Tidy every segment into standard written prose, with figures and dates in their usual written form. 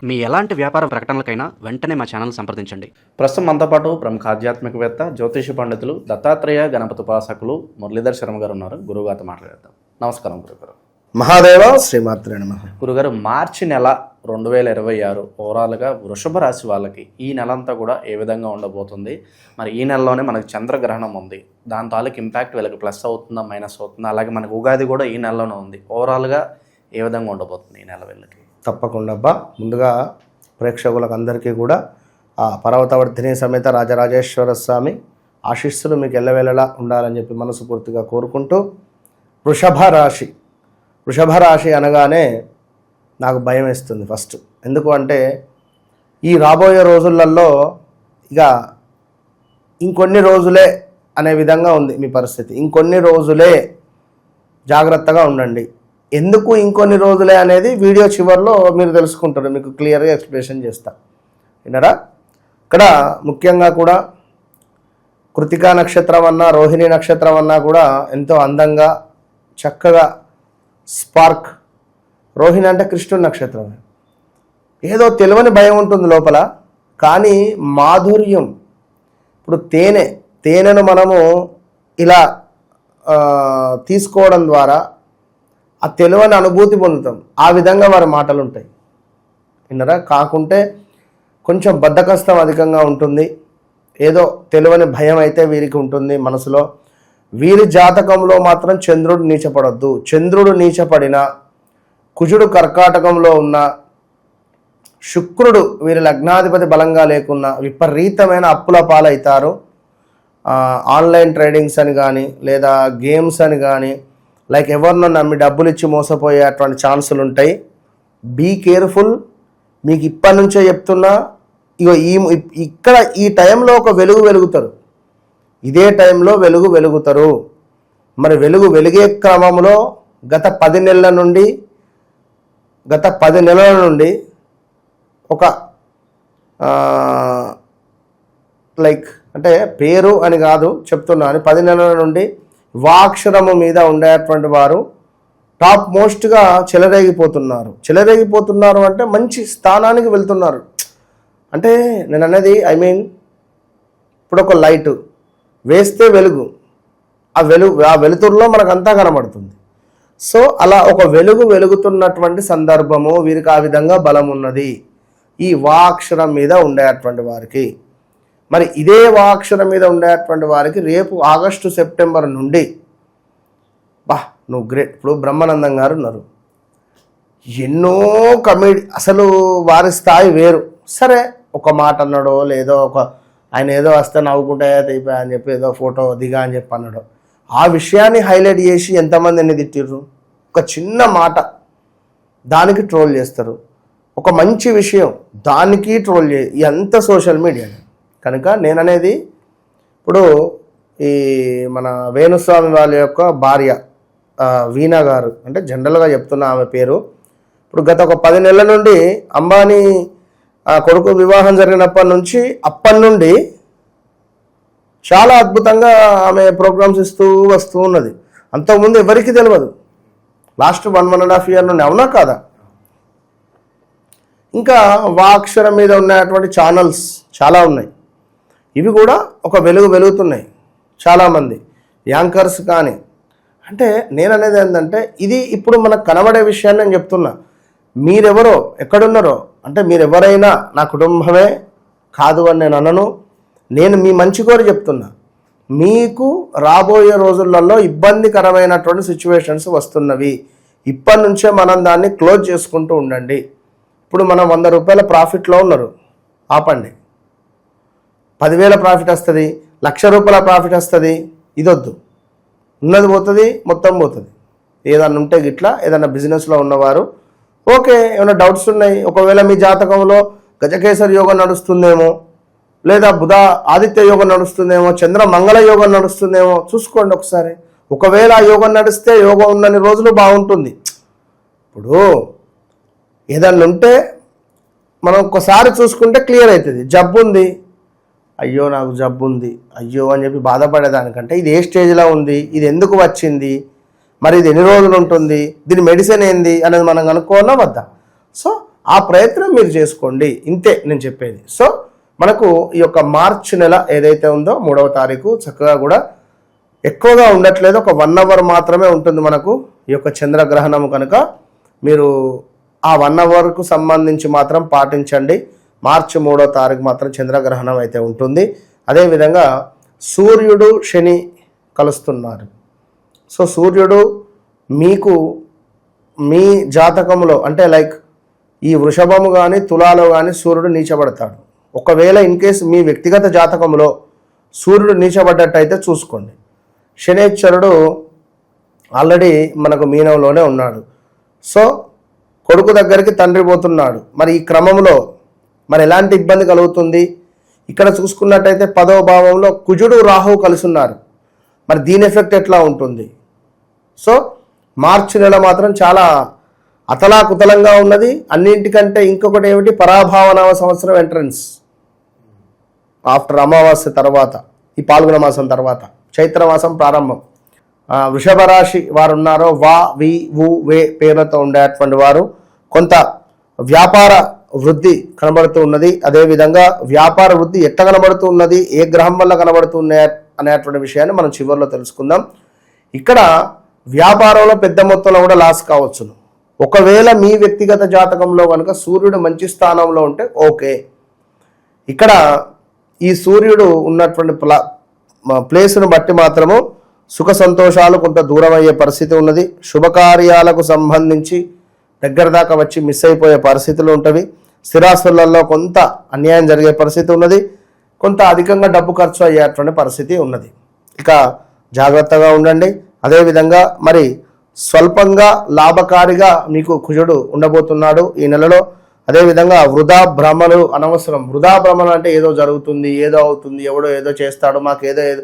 మీ ఎలాంటి వ్యాపార ప్రకటనలకైనా వెంటనే మా ఛానల్ సంప్రదించండి. ప్రస్తుతం మనతో పాటు ప్రముఖ ఆధ్యాత్మికవేత్త, జ్యోతిష పండితులు, దత్తాత్రేయ గణపతి ఉపాసకులు మురళీధర్ శర్మ గారు ఉన్నారు. గురుగారితో మాట్లాడేద్దాం. నమస్కారం గురుగారు. మహాదేవ శ్రీమాత్రే నమః. గురుగారు, మార్చి నెల 2026 ఓవరాల్గా వృషభ రాశి వాళ్ళకి ఈ నెల అంతా కూడా ఏ విధంగా ఉండబోతుంది? మరి ఈ నెలలోనే మనకు చంద్రగ్రహణం ఉంది, దాని తాలూకు ఇంపాక్ట్ వీళ్ళకి ప్లస్ అవుతుందా మైనస్ అవుతుందా? అలాగే మనకు ఉగాది కూడా ఈ నెలలోనే ఉంది. ఓవరాల్గా ఏ విధంగా ఉండబోతుంది ఈ నెల వీళ్ళకి? తప్పకుండా అబ్బా. ముందుగా ప్రేక్షకులకు అందరికీ కూడా ఆ పర్వతవర్ధిని సమేత రాజరాజేశ్వర స్వామి ఆశీస్సులు మీకు ఎల్లవేళలా ఉండాలని చెప్పి మనస్ఫూర్తిగా కోరుకుంటూ, వృషభ రాశి అనగానే నాకు భయం వేస్తుంది ఫస్ట్. ఎందుకు అంటే ఈ రాబోయే రోజులలో ఇక ఇంకొన్ని రోజులే అనే విధంగా ఉంది మీ పరిస్థితి. ఇంకొన్ని రోజులే, జాగ్రత్తగా ఉండండి. ఎందుకు ఇంకొన్ని రోజులే అనేది వీడియో చివరిలో మీరు తెలుసుకుంటారు, మీకు క్లియర్గా ఎక్స్ప్లెనేషన్ చేస్తా. విన్నారా? ఇక్కడ ముఖ్యంగా కూడా కృతికా నక్షత్రం అన్నా, రోహిణి నక్షత్రం అన్నా కూడా ఎంతో అందంగా చక్కగా స్పార్క్. రోహిణి అంటే కృష్ణుడి నక్షత్రం. ఏదో తెలియని భయం ఉంటుంది లోపల, కానీ మాధుర్యం. ఇప్పుడు తేనెను మనము ఇలా తీసుకోవడం ద్వారా ఆ తెలియని అనుభూతి పొందుతాం. ఆ విధంగా వారి మాటలు ఉంటాయి. విన్నరా? కాకుంటే కొంచెం బద్ధకస్తం అధికంగా ఉంటుంది. ఏదో తెలియని భయం అయితే వీరికి ఉంటుంది మనసులో. వీరి జాతకంలో మాత్రం చంద్రుడు నీచపడద్దు. చంద్రుడు నీచపడిన, కుజుడు కర్కాటకంలో ఉన్న, శుక్రుడు వీరి లగ్నాధిపతి బలంగా లేకున్నా విపరీతమైన అప్పుల పాలవుతారు. ఆన్లైన్ ట్రేడింగ్స్ అని కానీ, లేదా గేమ్స్ అని కానీ, లైక్ ఎవరినో నమ్మి డబ్బులు ఇచ్చి మోసపోయేటువంటి ఛాన్సులు ఉంటాయి. Be careful. మీకు ఇప్పటి నుంచే చెప్తున్నా. ఇగో ఇక్కడ ఈ టైంలో ఒక వెలుగు వెలుగుతారు. ఇదే టైంలో వెలుగుతారు. మరి వెలిగే క్రమంలో గత 10 నెలల నుండి ఒక లైక్ అంటే పేరు అని కాదు చెప్తున్నాను, 10 నెలల నుండి వాక్షరము మీద ఉండేటువంటి వారు టాప్ మోస్ట్గా చెలరేగిపోతున్నారు అంటే మంచి స్థానానికి వెళ్తున్నారు. అంటే నేను అనేది ఇప్పుడు ఒక లైటు వేస్తే ఆ వెలుతురులో మనకంతా కనబడుతుంది. సో అలా ఒక వెలుగుతున్నటువంటి సందర్భము వీరికి ఆ విధంగా బలం ఉన్నది ఈ వాక్షరం మీద ఉండేటువంటి వారికి. మరి ఇదే వాక్షరం మీద ఉండేటువంటి వారికి రేపు ఆగస్టు సెప్టెంబర్ నుండి నువ్వు గ్రేట్. ఇప్పుడు బ్రహ్మానందం గారు ఉన్నారు, ఎన్నో అసలు వారి స్థాయి వేరు. సరే, ఒక మాట అన్నాడో లేదో, ఆయన ఏదో వస్తే నవ్వుకుంటే అయిపోయా అని చెప్పి ఏదో ఫోటో దిగా అని చెప్పి అన్నాడు. ఆ విషయాన్ని హైలైట్ చేసి ఎంతమందిని తిట్టిర్రు. ఒక చిన్న మాట దానికి ట్రోల్ చేస్తారు, ఒక మంచి విషయం దానికి ట్రోల్ ఎంత సోషల్ మీడియా. కనుక నేననేది ఇప్పుడు ఈ మన వేణుస్వామి వాళ్ళ యొక్క భార్య వీణా గారు, అంటే జనరల్గా చెప్తున్నా ఆమె పేరు. ఇప్పుడు గత ఒక 10 నెలల నుండి అంబానీ కొడుకు వివాహం జరిగినప్పటి నుండి చాలా అద్భుతంగా ఆమె ప్రోగ్రామ్స్ ఇస్తూ వస్తూ ఉన్నది. అంతకుముందు ఎవరికి తెలియదు. లాస్ట్ 1.5 year నుండి, అవునా కాదా? ఇంకా వాక్షరం మీద ఉన్నటువంటి ఛానల్స్ చాలా ఉన్నాయి. ఇవి కూడా ఒక వెలుగుతున్నాయి. చాలామంది యాంకర్స్ కానీ. అంటే నేను అనేది ఏంటంటే ఇది ఇప్పుడు మనకు కనబడే విషయాన్ని నేను చెప్తున్నా. మీరెవరో ఎక్కడున్నారో అంటే మీరెవరైనా నా కుటుంబమే కాదు అని నేను అనను. నేను మీ మంచి కోరి చెప్తున్నా. మీకు రాబోయే రోజులలో ఇబ్బందికరమైనటువంటి సిచ్యువేషన్స్ వస్తున్నవి. ఇప్పటి నుంచే మనం దాన్ని క్లోజ్ చేసుకుంటూ ఉండండి. ఇప్పుడు మనం 100 రూపాయల ప్రాఫిట్లో ఉన్నారు, ఆపండి. 10,000 ప్రాఫిట్ వస్తుంది, 1,00,000 రూపాయల ప్రాఫిట్ వస్తుంది. ఇదొద్దు. ఉన్నది పోతుంది, మొత్తం పోతుంది. ఏదన్నా ఉంటే గిట్లా ఏదన్నా బిజినెస్లో ఉన్నవారు ఓకే. ఏమైనా డౌట్స్ ఉన్నాయి, ఒకవేళ మీ జాతకంలో గజకేసరి యోగం నడుస్తుందేమో, లేదా బుధ ఆదిత్య యోగం నడుస్తుందేమో, చంద్ర మంగళ యోగం నడుస్తుందేమో చూసుకోండి ఒకసారి. ఒకవేళ ఆ యోగం నడిస్తే యోగం ఉన్నన్ని రోజులు బాగుంటుంది. ఇప్పుడు ఏదన్నా ఉంటే మనం ఒక్కసారి చూసుకుంటే క్లియర్ అవుతుంది. జబ్బు ఉంది, అయ్యో నాకు జబ్బు ఉంది అయ్యో అని చెప్పి బాధపడేదానికంటే ఇది ఏ స్టేజ్లో ఉంది, ఇది ఎందుకు వచ్చింది, మరి ఇది ఎన్ని రోజులు ఉంటుంది, దీని మెడిసిన్ ఏంది అనేది మనం కనుక్కోవాలా వద్దా? సో ఆ ప్రయత్నం మీరు చేసుకోండి, ఇంతే నేను చెప్పేది. సో మనకు ఈ యొక్క మార్చి నెల ఏదైతే ఉందో 3వ తారీఖు చక్కగా కూడా ఎక్కువగా ఉండట్లేదు, ఒక 1 అవర్ మాత్రమే ఉంటుంది మనకు ఈ యొక్క చంద్రగ్రహణం. కనుక మీరు ఆ 1 అవర్కు సంబంధించి మాత్రం పాటించండి. మార్చి 3వ తారీఖు మాత్రం చంద్రగ్రహణం అయితే ఉంటుంది. అదేవిధంగా సూర్యుడు శని కలుస్తున్నారు. సో సూర్యుడు మీకు మీ జాతకంలో అంటే లైక్ ఈ వృషభము కానీ తులాలో కానీ సూర్యుడు నీచబడతాడు. ఒకవేళ ఇన్ కేసు మీ వ్యక్తిగత జాతకంలో సూర్యుడు నీచబడ్డట్టయితే చూసుకోండి. శనేశ్వరుడు ఆల్రెడీ మనకు మీనంలోనే ఉన్నాడు. సో కొడుకు దగ్గరికి తండ్రి పోతున్నాడు. మరి ఈ క్రమంలో మరి ఎలాంటి ఇబ్బంది కలుగుతుంది? ఇక్కడ చూసుకున్నట్టయితే 10వ భావంలో కుజుడు రాహువు కలిసి ఉన్నారు. మరి దీని ఎఫెక్ట్ ఎట్లా ఉంటుంది? సో మార్చి నెల మాత్రం చాలా అతలాకుతలంగా ఉన్నది. అన్నింటికంటే ఇంకొకటి ఏమిటి, పరాభావనామ సంవత్సరం ఎంట్రన్స్ ఆఫ్టర్ అమావాస్య తర్వాత, ఈ పాల్గొన మాసం తర్వాత చైత్రమాసం ప్రారంభం. వృషభ రాశి వారు ఉన్నారో వా వి వు వే పేర్లతో ఉండేటువంటి వారు కొంత వ్యాపార వృద్ధి కనబడుతూ ఉన్నది. అదేవిధంగా వ్యాపార వృద్ధి ఎట్ట కనబడుతూ ఉన్నది, ఏ గ్రహం వల్ల కనబడుతూ ఉన్నాయి అనేటువంటి విషయాన్ని మనం చివరిలో తెలుసుకుందాం. ఇక్కడ వ్యాపారంలో పెద్ద మొత్తంలో కూడా లాస్ కావచ్చును. ఒకవేళ మీ వ్యక్తిగత జాతకంలో కనుక సూర్యుడు మంచి స్థానంలో ఉంటే ఓకే. ఇక్కడ ఈ సూర్యుడు ఉన్నటువంటి ప్లేస్ను బట్టి మాత్రము సుఖ సంతోషాలు కొంత దూరం అయ్యే పరిస్థితి ఉన్నది. శుభకార్యాలకు సంబంధించి దగ్గర దాకా వచ్చి మిస్ అయిపోయే పరిస్థితులు ఉంటవి. స్థిరాస్తులలో కొంత అన్యాయం జరిగే పరిస్థితి ఉన్నది. కొంత అధికంగా డబ్బు ఖర్చు అయ్యేటువంటి పరిస్థితి ఉన్నది. ఇక జాగ్రత్తగా ఉండండి. అదేవిధంగా మరి స్వల్పంగా లాభకారిగా మీకు కుజుడు ఉండబోతున్నాడు ఈ నెలలో. అదేవిధంగా వృధా భ్రమలు అనవసరం. వృధా భ్రమలు అంటే ఏదో జరుగుతుంది, ఏదో అవుతుంది, ఎవడో ఏదో చేస్తాడు, మాకేదో ఏదో,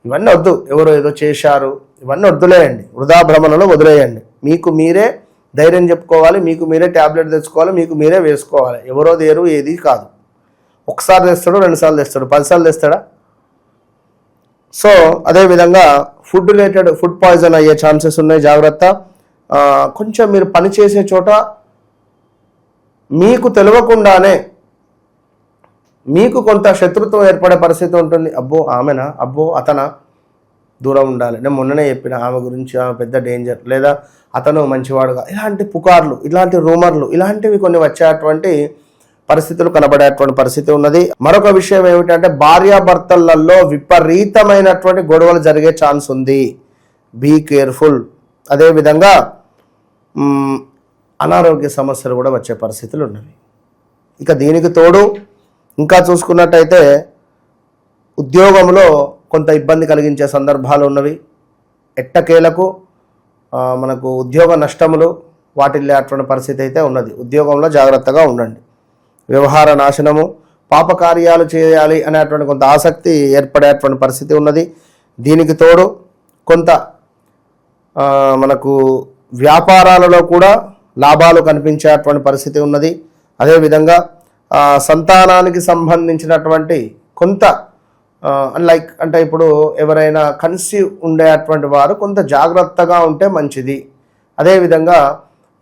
ఇవన్నీ వద్దు. ఎవరో ఏదో చేశారు, ఇవన్నీ వద్దులేయండి. వృధా భ్రమలను వదిలేయండి. మీకు మీరే ధైర్యం చెప్పుకోవాలి, మీకు మీరే ట్యాబ్లెట్ తెచ్చుకోవాలి, మీకు మీరే వేసుకోవాలి. ఎవరో దేరు ఏది కాదు. ఒకసారి తెస్తాడు, 2 సార్లు తెస్తాడు, 10 సార్లు తెస్తాడా? సో అదేవిధంగా ఫుడ్ రిలేటెడ్ ఫుడ్ పాయిజన్ అయ్యే ఛాన్సెస్ ఉన్నాయి, జాగ్రత్త. కొంచెం మీరు పని చేసే చోట మీకు తెలియకుండానే మీకు కొంత శత్రుత్వం ఏర్పడే పరిస్థితి ఉంటుంది. అబ్బో ఆమెనా, అబ్బో అతనా, దూరం ఉండాలి. నేను మొన్ననే చెప్పిన ఆమె గురించి, ఆమె పెద్ద డేంజర్, లేదా అతను మంచివాడుగా, ఇలాంటి పుకార్లు, ఇలాంటి రూమర్లు, ఇలాంటివి కొన్ని వచ్చేటువంటి పరిస్థితులు కనబడేటువంటి పరిస్థితి ఉన్నది. మరొక విషయం ఏమిటంటే భార్యాభర్తలలో విపరీతమైనటువంటి గొడవలు జరిగే ఛాన్స్ ఉంది. Be careful. అదేవిధంగా అనారోగ్య సమస్యలు కూడా వచ్చే పరిస్థితులు ఉన్నవి. ఇక దీనికి తోడు ఇంకా చూసుకున్నట్టయితే ఉద్యోగంలో కొంత ఇబ్బంది కలిగించే సందర్భాలు ఉన్నవి. ఎట్టకేలకు మనకు ఉద్యోగ నష్టములు వాటిల్లేటువంటి పరిస్థితి అయితే ఉన్నది. ఉద్యోగంలో జాగ్రత్తగా ఉండండి. వ్యవహార నాశనము, పాపకార్యాలు చేయాలి అనేటువంటి కొంత ఆసక్తి ఏర్పడేటువంటి పరిస్థితి ఉన్నది. దీనికి తోడు కొంత మనకు వ్యాపారాలలో కూడా లాభాలు కనిపించేటువంటి పరిస్థితి ఉన్నది. అదేవిధంగా సంతానానికి సంబంధించినటువంటి కొంత లైక్ అంటే ఇప్పుడు ఎవరైనా కన్సీవ్ ఉండేటువంటి వారు కొంత జాగ్రత్తగా ఉంటే మంచిది. అదేవిధంగా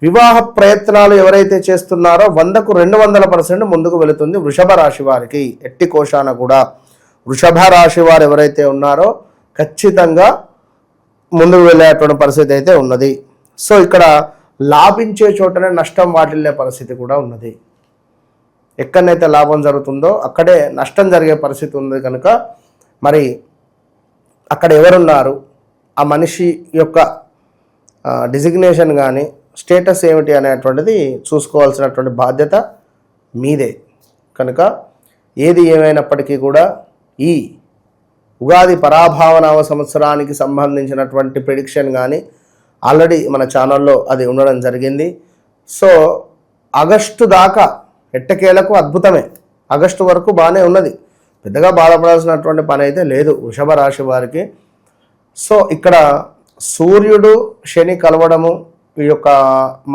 వివాహ ప్రయత్నాలు ఎవరైతే చేస్తున్నారో 100కు 200% ముందుకు వెళుతుంది వృషభ రాశి వారికి. ఎట్టి కోశాన కూడా వృషభ రాశి వారు ఎవరైతే ఉన్నారో ఖచ్చితంగా ముందుకు వెళ్ళేటువంటి పరిస్థితి అయితే ఉన్నది. సో ఇక్కడ లాభించే చోటనే నష్టం వాటిల్లే పరిస్థితి కూడా ఉన్నది. ఎక్కడనైతే లాభం జరుగుతుందో అక్కడే నష్టం జరిగే పరిస్థితి ఉంది. కనుక మరి అక్కడ ఎవరున్నారు, ఆ మనిషి యొక్క డిజిగ్నేషన్ కానీ స్టేటస్ ఏమిటి అనేటువంటిది చూసుకోవాల్సినటువంటి బాధ్యత మీదే. కనుక ఏది ఏమైనప్పటికీ కూడా ఈ ఉగాది పరాభావనామ సంవత్సరానికి సంబంధించినటువంటి ప్రిడిక్షన్ కానీ ఆల్రెడీ మన ఛానల్లో అది ఉండడం జరిగింది. సో ఆగస్టు దాకా ఎట్టకేలకు అద్భుతమే. ఆగస్టు వరకు బాగానే ఉన్నది, పెద్దగా బాధపడాల్సినటువంటి పని అయితే లేదు వృషభ రాశి వారికి. సో ఇక్కడ సూర్యుడు శని కలవడము ఈ యొక్క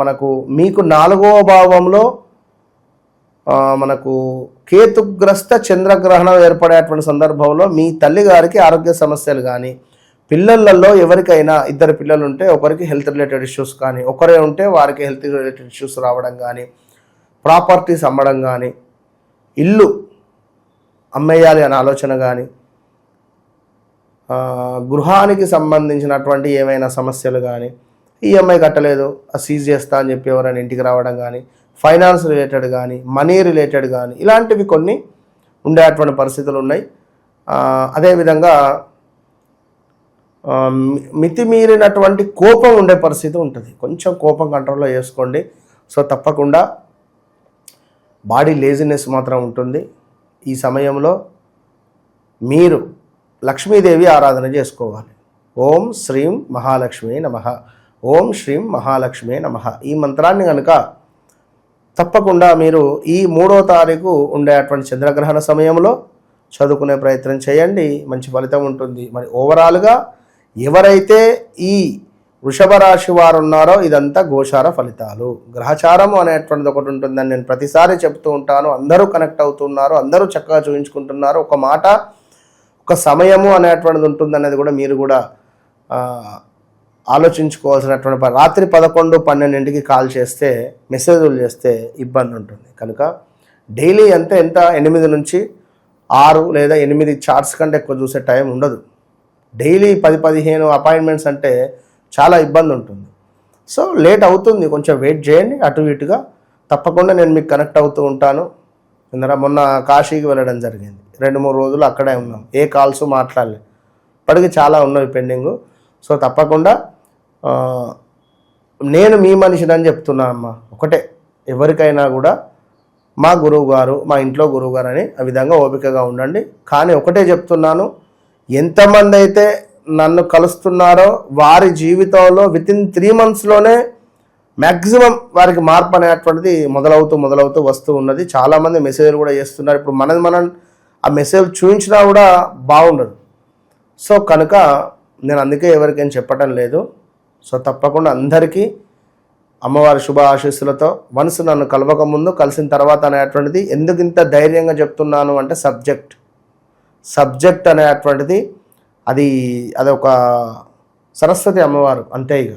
మనకు మీకు 4వ భావంలో మనకు కేతుగ్రస్త చంద్రగ్రహణం ఏర్పడేటువంటి సందర్భంలో మీ తల్లి గారికి ఆరోగ్య సమస్యలు కానీ, పిల్లలలో ఎవరికైనా 2 పిల్లలు ఉంటే ఒకరికి హెల్త్ రిలేటెడ్ ఇష్యూస్ కానీ, ఒకరే ఉంటే వారికి హెల్త్ రిలేటెడ్ ఇష్యూస్ రావడం కానీ, ప్రాపర్టీస్ అమ్మడం కానీ, ఇల్లు అమ్మేయాలి అనే ఆలోచన కానీ, గృహానికి సంబంధించినటువంటి ఏమైనా సమస్యలు కానీ, ఈఎంఐ కట్టలేదు సీజ్ చేస్తా అని చెప్పి ఎవరైనా ఇంటికి రావడం కానీ, ఫైనాన్స్ రిలేటెడ్ కానీ, మనీ రిలేటెడ్ కానీ, ఇలాంటివి కొన్ని ఉండేటువంటి పరిస్థితులు ఉన్నాయి. అదేవిధంగా మితిమీరినటువంటి కోపం ఉండే పరిస్థితి ఉంటుంది. కొంచెం కోపం కంట్రోల్లో చేసుకోండి. సో తప్పకుండా బాడీ లేజినెస్ మాత్రం ఉంటుంది. ఈ సమయంలో మీరు లక్ష్మీదేవి ఆరాధన చేసుకోవాలి. ఓం శ్రీం మహాలక్ష్మి నమః, ఓం శ్రీం మహాలక్ష్మి నమః. ఈ మంత్రాన్ని కనుక తప్పకుండా మీరు ఈ 3వ తారీఖు ఉండేటువంటి చంద్రగ్రహణ సమయంలో చదువుకునే ప్రయత్నం చేయండి. మంచి ఫలితం ఉంటుంది. మరి ఓవరాల్గా ఎవరైతే ఈ వృషభ రాశి వారు ఉన్నారో ఇదంతా గోచార ఫలితాలు. గ్రహచారము అనేటువంటిది ఒకటి ఉంటుందని నేను ప్రతిసారి చెప్తూ ఉంటాను. అందరూ కనెక్ట్ అవుతున్నారు, అందరూ చక్కగా చూపించుకుంటున్నారు. ఒక మాట, ఒక సమయము అనేటువంటిది ఉంటుందనేది కూడా మీరు కూడా ఆలోచించుకోవాల్సినటువంటి రాత్రి 11, 12ంటికి కాల్ చేస్తే, మెసేజ్లు చేస్తే ఇబ్బంది ఉంటుంది. కనుక డైలీ ఎంత 8 నుంచి 6 లేదా 8 చార్ట్స్ కంటే ఎక్కువ చూసే టైం ఉండదు. డైలీ 10-15 అపాయింట్మెంట్స్ అంటే చాలా ఇబ్బంది ఉంటుంది. సో లేట్ అవుతుంది, కొంచెం వెయిట్ చేయండి. అటు ఇటుగా తప్పకుండా నేను మీకు కనెక్ట్ అవుతూ ఉంటాను. మొన్న కాశీకి వెళ్ళడం జరిగింది. 2-3 రోజులు అక్కడే ఉన్నాం. ఏ కాల్స్ మాట్లాడలే. ఇప్పటికి చాలా ఉన్నవి పెండింగు. సో తప్పకుండా నేను మీ మనిషిని చెప్తున్నాను అమ్మా. ఒకటే, ఎవరికైనా కూడా మా గురువు గారు, మా ఇంట్లో గురువు గారు అని ఆ విధంగా ఓపికగా ఉండండి. కానీ ఒకటే చెప్తున్నాను, ఎంతమంది అయితే నన్ను కలుస్తున్నారో వారి జీవితంలో వితిన్ 3 monthsలోనే మ్యాక్సిమం వారికి మార్పు అనేటువంటిది మొదలవుతూ వస్తూ ఉన్నది. చాలామంది మెసేజ్లు కూడా చేస్తున్నారు. ఇప్పుడు మనం ఆ మెసేజ్ చూపించినా కూడా బాగుండదు. సో కనుక నేను అందుకే ఎవరికేం చెప్పటం లేదు. సో తప్పకుండా అందరికీ అమ్మవారి శుభ ఆశీస్సులతో మనసు నన్ను కలవక ముందు, కలిసిన తర్వాత అనేటువంటిది ఎందుకు ఇంత ధైర్యంగా చెప్తున్నాను అంటే సబ్జెక్ట్ అనేటువంటిది అదొక సరస్వతి అమ్మవారు అంతే. ఇక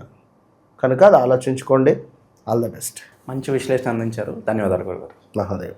కనుక అది ఆలోచించుకోండి. All the best. మంచి విశ్లేషణ అందించారు. ధన్యవాదాలు గురుగారు. మహాదేవ్.